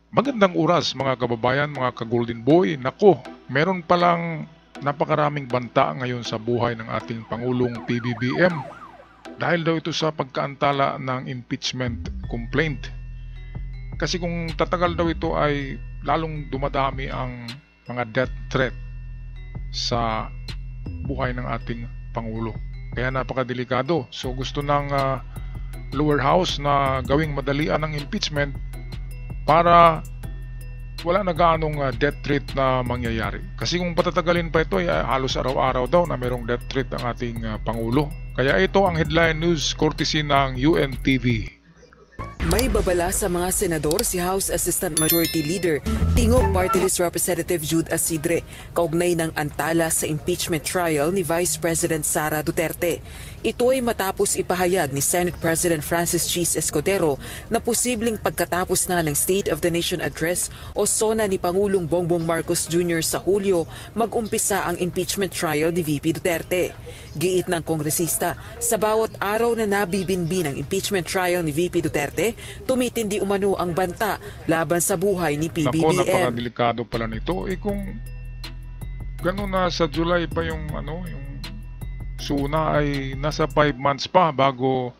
Magandang oras mga kababayan, mga ka-Golden Boy. Nako, meron palang napakaraming banta ngayon sa buhay ng ating Pangulong PBBM dahil daw ito sa pagkaantala ng impeachment complaint. Kasi kung tatagal daw ito ay lalong dumadami ang mga death threat sa buhay ng ating Pangulo. Kaya napakadelikado. So gusto ng lower house na gawing madalian ng impeachment para wala na gaanong death threat na mangyayari. Kasi kung patatagalin pa ito, ay halos araw-araw daw na merong death threat ang ating Pangulo. Kaya ito ang headline news courtesy ng UNTV. May babala sa mga senador si House Assistant Majority Leader Tingog Party List Representative Jude Asidre kaugnay ng antala sa impeachment trial ni Vice President Sara Duterte. Ito ay matapos ipahayag ni Senate President Francis Cheese Escudero na posibleng pagkatapos na ng State of the Nation Address o SONA ni Pangulong Bongbong Marcos Jr. sa Hulyo, mag-umpisa ang impeachment trial ni VP Duterte. Giit ng kongresista, sa bawat araw na nabibinbin ang impeachment trial ni VP Duterte, tumitindi umano ang banta laban sa buhay ni PBBM. Nako, napakadelikado pala nito. Kung gano'n na sa July pa yung SUNA ay nasa 5 months pa bago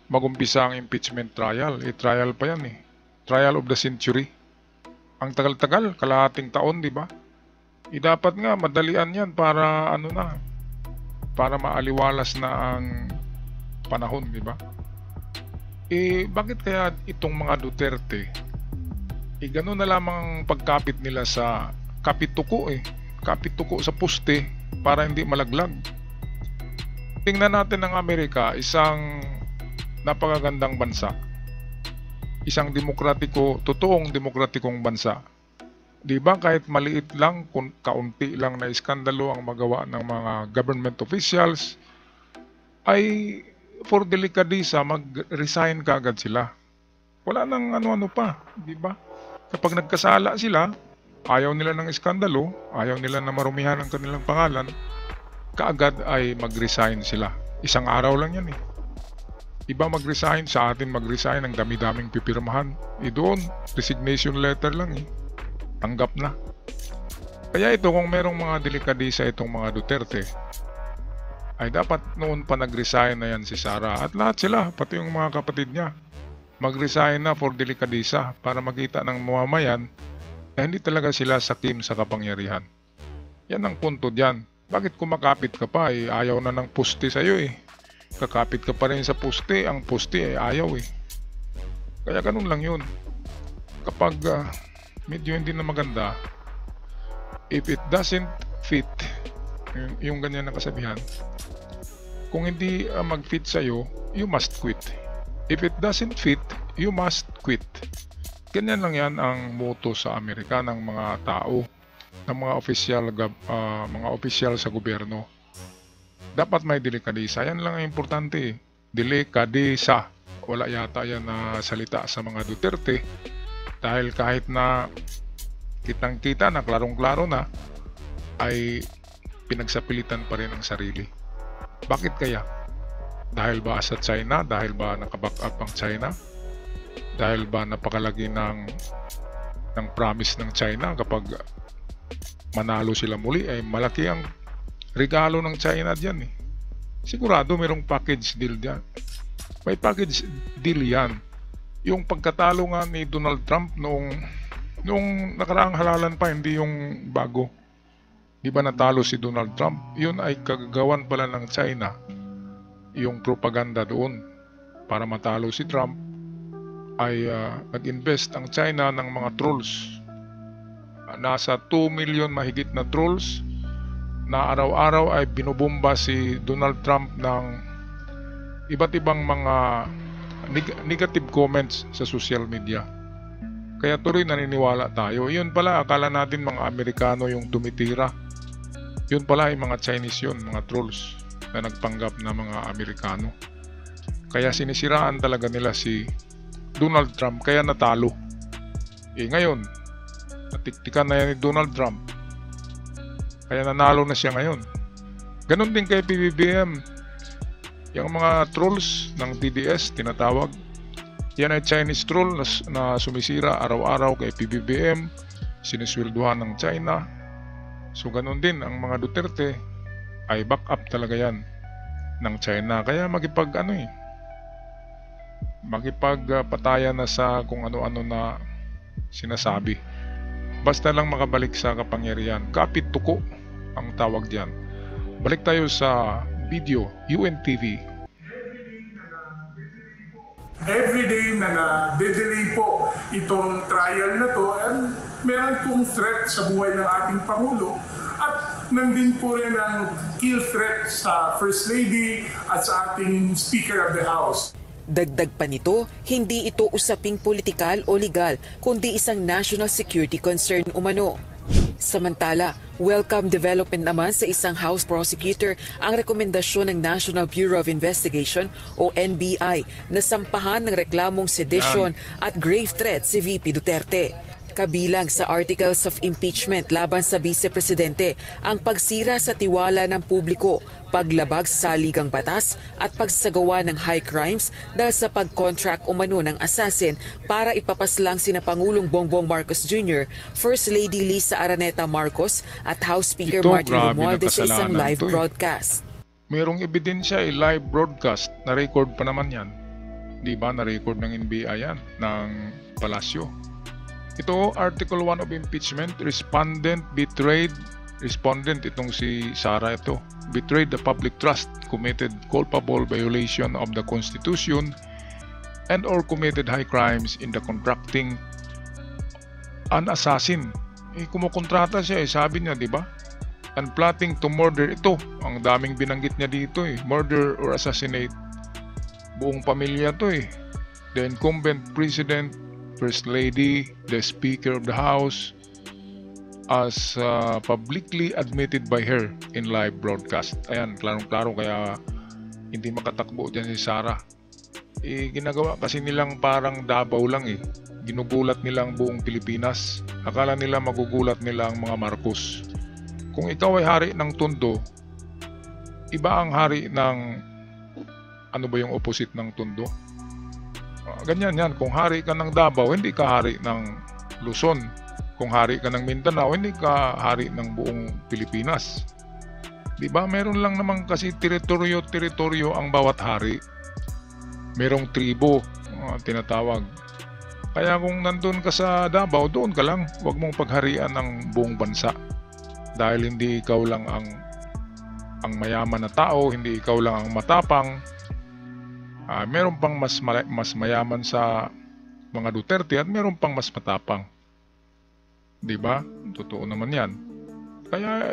magumpisa ang impeachment trial. Trial pa yan Trial of the century. Ang tagal-tagal, kalahating taon, di ba? Dapat nga madalian yan para para maaliwalas na ang panahon, di ba? Bakit kaya itong mga Duterte gano'n na lamang ang pagkapit nila sa kapituko kapituko sa poste para hindi malaglag? Tingnan natin ang Amerika, isang napakagandang bansa. Isang totoong demokratikong bansa. Di ba kahit maliit lang, kaunti lang na iskandalo ang magawa ng mga government officials, ay for delikadisa, mag-resign kaagad sila. Wala nang ano-ano pa, di ba? Kapag nagkasala sila, ayaw nila ng iskandalo, ayaw nila na marumihan ang kanilang pangalan, kaagad ay mag-resign sila. Isang araw lang yan Iba mag-resign, sa atin mag-resign ang dami-daming pipirmahan. Doon, resignation letter lang Tanggap na. Kaya ito, kung merong mga delikadisa itong mga Duterte, ay dapat noon pa nag-resign na yan si Sara. At lahat sila, pati yung mga kapatid niya, mag-resign na for delikadisa para makita ng mamamayan na hindi talaga sila sakim sa kapangyarihan. Yan ang punto diyan. Bakit kumakapit ka pa? Ayaw na ng poste sa'yo Kakapit ka pa rin sa poste, ang poste ayaw Kaya ganun lang yun. Kapag medyo hindi na maganda, if it doesn't fit, yung ganyan na kasabihan, kung hindi mag-fit sa'yo, you must quit. If it doesn't fit, you must quit. Ganyan lang yan ang motto sa Amerika ng mga tao, ng mga opisyal sa gobyerno. Dapat may delikadisa. Yan lang ang importante. Delikadisa. Wala yata yan na salita sa mga Duterte. Dahil kahit na kitang-kita na, klarong-klaro na, ay pinagsapilitan pa rin ang sarili. Bakit kaya? Dahil ba sa China? Dahil ba nakaback up ang China? Dahil ba napakalagi ng promise ng China kapag manalo sila muli ay malaki ang regalo ng China diyan Sigurado mayroong package deal diyan. May package deal yan. Yung pagkatalo nga ni Donald Trump noong nakaraang halalan pa, hindi yung bago. Di ba natalo si Donald Trump? Yun ay kagagawan pala ng China. Yung propaganda doon para matalo si Trump ay nag-invest ang China ng mga trolls. Nasa 2 million mahigit na trolls na araw-araw ay binubomba si Donald Trump ng iba't ibang mga negative comments sa social media. Kaya tuloy naniniwala tayo. Yun pala, akala natin mga Amerikano yung tumitira. Yun pala ay mga Chinese yun, mga trolls na nagpanggap na mga Amerikano. Kaya sinisiraan talaga nila si Donald Trump, kaya natalo. Ngayon, natiktikan na yan ni Donald Trump. Kaya nanalo na siya ngayon. Ganon din kay PBBM. Yung mga trolls ng DDS, tinatawag, Yan ay Chinese troll na sumisira araw-araw kay PBBM, siniswelduhan ng China. So ganun din ang mga Duterte ay back up talaga yan ng China. Kaya makipagpatayan na sa kung ano-ano na sinasabi. Basta lang makabalik sa kapangyarihan. Kapit tuko ang tawag diyan. Balik tayo sa video, UNTV. Everyday na na-delay po itong trial na to, and meron pong threat sa buhay ng ating Pangulo, at nandun po rin ang kill threat sa First Lady at sa ating Speaker of the House. Dagdag pa nito, hindi ito usaping politikal o legal, kundi isang national security concern umano. Samantala, welcome development naman sa isang House prosecutor ang rekomendasyon ng National Bureau of Investigation o NBI na sampahan ng reklamong sedition at grave threat si VP Duterte. Kabilang sa articles of impeachment laban sa Vice Presidente ang pagsira sa tiwala ng publiko, paglabag sa saligang batas at pagsagawa ng high crimes dahil sa pag-contract umano ng assassin para ipapaslang sina Pangulong Bongbong Marcos Jr., First Lady Lisa Araneta Marcos at House Speaker Martin Romualdez sa isang live broadcast. Mayroong ebidensya live broadcast, na-record pa naman yan. Di ba, na-record ng NBI yan, ng Palasyo. Ito, Article 1 of Impeachment, respondent itong si Sara ito, betrayed the public trust, committed culpable violation of the Constitution, and or committed high crimes in the contracting an assassin. Kumukontrata siya sabi niya, di ba? And plotting to murder, ito, ang daming binanggit niya dito murder or assassinate buong pamilya to the incumbent president, First Lady, the Speaker of the House, as publicly admitted by her in live broadcast. Ayan, klarong-klaro, kaya hindi makatakbo dyan si Sara. Ginagawa kasi nilang parang Davao lang Ginugulat nilang buong Pilipinas. Akala nila magugulat nila ang mga Marcos. Kung ikaw ay hari ng Tondo, iba ang hari ng, ano ba yung opposite ng Tondo? Ganyan yan. Kung hari ka ng Davao, hindi ka hari ng Luzon. Kung hari ka ng Mindanao, hindi ka hari ng buong Pilipinas. Diba? Meron lang naman kasi teritoryo ang bawat hari. Merong tribo, tinatawag. Kaya kung nandun ka sa Davao, doon ka lang. Huwag mong pagharian ng buong bansa. Dahil hindi ikaw lang ang mayaman na tao, hindi ikaw lang ang matapang. Meron pang mas mayaman sa mga Duterte at meron pang mas matapang. Diba? Totoo naman yan. Kaya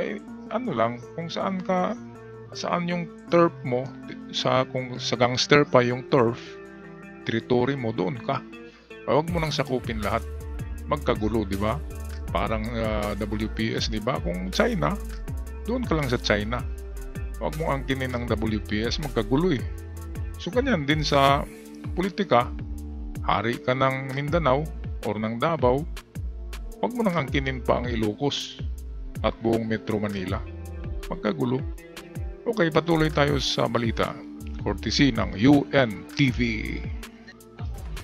ano lang, kung saan yung turf mo, kung sa gangster pa yung turf, territory mo, doon ka. Huwag mo nang sakupin lahat. Magkagulo, diba? Parang WPS, diba? Kung China, doon ka lang sa China. Huwag mo angkinin ng WPS, magkagulo So ganyan din sa politika, hari ka ng Mindanao or ng Davao, huwag mo nang angkinin pa ang Ilocos at buong Metro Manila. Magkagulo. Okay, patuloy tayo sa balita. Courtesy ng UNTV.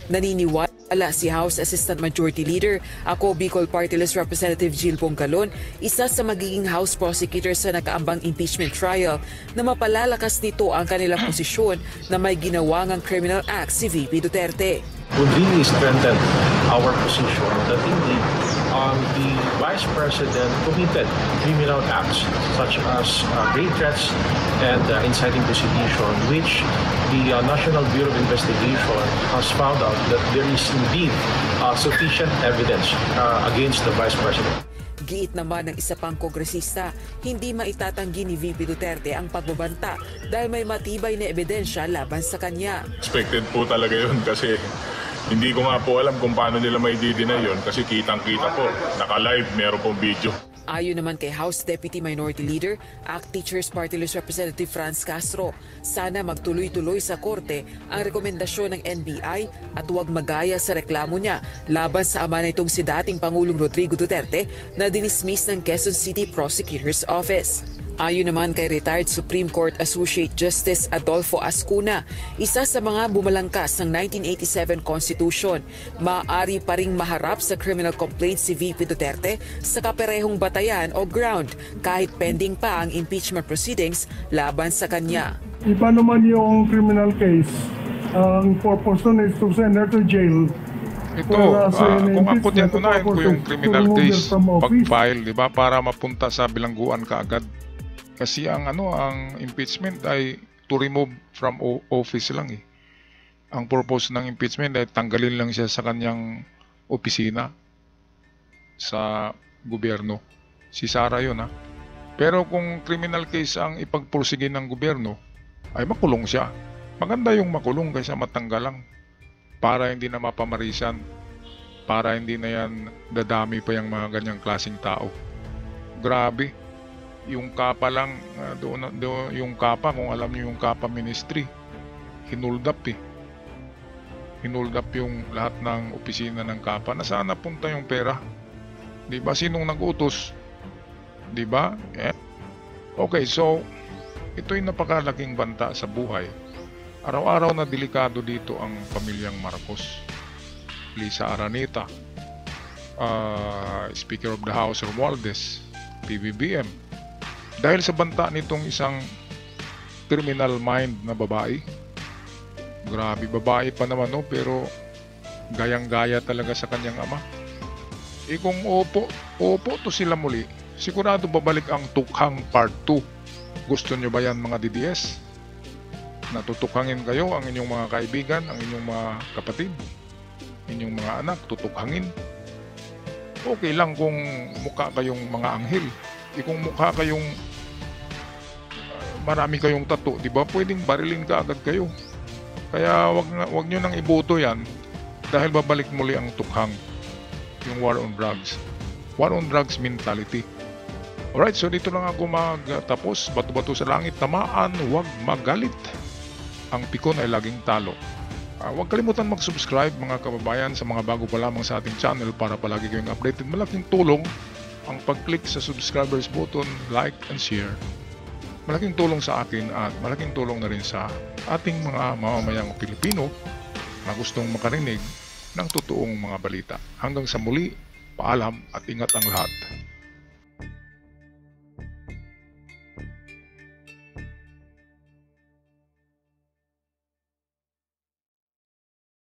Naniniwala si House Assistant Majority Leader, ako Bicol Party List Representative Jill Pongkalon, isa sa magiging House Prosecutor sa nakaambang impeachment trial, na mapalalakas nito ang kanilang posisyon na may ginawa ngang criminal act si VP Duterte. Would really strengthen our position that indeed the Vice President committed criminal acts such as grave threats and inciting to sedition, which the National Bureau of Investigation has found out that there is indeed sufficient evidence against the Vice President. Giit naman ng isa pang kongresista, hindi maitatanggi ni VP Duterte ang pagbabanta dahil may matibay na ebidensya laban sa kanya. Expected po talaga yun kasi hindi ko nga po alam kung paano nila may didina yun kasi kitang-kita po. Naka-live, meron pong video. Ayon naman kay House Deputy Minority Leader, ACT Teachers Party List Representative Franz Castro, sana magtuloy-tuloy sa korte ang rekomendasyon ng NBI at huwag magaya sa reklamo niya laban sa ama nitong si dating Pangulong Rodrigo Duterte na dinismiss ng Quezon City Prosecutor's Office. Ayon naman kay retired Supreme Court Associate Justice Adolfo Ascuna, isa sa mga bumalangkas ng 1987 Constitution, maaari pa ring maharap sa criminal complaint si VP Duterte sa kaparehong batayan o ground kahit pending pa ang impeachment proceedings laban sa kanya. Iba naman yung criminal case. Ang purpose nun is to send her to jail. Ito, kung ako dyan, unahin ko yung criminal case pag-file, di ba? Para mapunta sa bilangguan kaagad. Kasi ang impeachment ay to remove from office lang eh. Ang purpose ng impeachment ay tanggalin lang siya sa kanyang opisina sa gobyerno. Si Sara yun ha. Pero kung criminal case ang ipagpursige ng gobyerno, ay makulong siya. Maganda yung makulong kaysa matanggal lang. Para hindi na mapamarisan. Para hindi na yan dadami pa yung mga ganyang klaseng tao. Grabe. Yung kapa lang, yung kapa, kung alam niyo yung kapa ministry, hinold up eh. Hinold up yung lahat ng opisina ng kapa. Nasaan napunta yung pera? Diba? Sinong nag-utos? Diba? Okay, so, ito'y napakalaking banta sa buhay. Araw-araw na delikado dito ang pamilyang Marcos. Lisa Araneta, Speaker of the House Romualdez, PBBM. Dahil sa banta nitong isang criminal mind na babae. Grabe, babae pa naman no, pero gayang-gaya talaga sa kanyang ama. Kung opo to sila muli, sigurado babalik ang Tukhang Part 2. Gusto nyo ba yan mga DDS? Natutukhangin kayo ang inyong mga kaibigan, ang inyong mga kapatid, inyong mga anak, tutukhangin. Okay lang kung mukha kayong mga anghel. Kung mukha kayong marami kayong tattoo, di ba? Pwedeng barilin ka agad kayo. Kaya wag nyo nang iboto yan dahil babalik muli ang tukhang, yung war on drugs. War on drugs mentality. Alright, so dito lang ako magtapos. Bato-bato sa langit, tamaan, wag magalit. Ang pikon ay laging talo. Huwag kalimutan mag-subscribe mga kababayan sa mga bago pa lamang sa ating channel para palagi kayong updated. Malaking tulong ang pag-click sa subscribers button, like and share. Malaking tulong sa akin at malaking tulong na rin sa ating mga mamamayang Pilipino na gustong makarinig ng totoong mga balita. Hanggang sa muli, paalam at ingat ang lahat.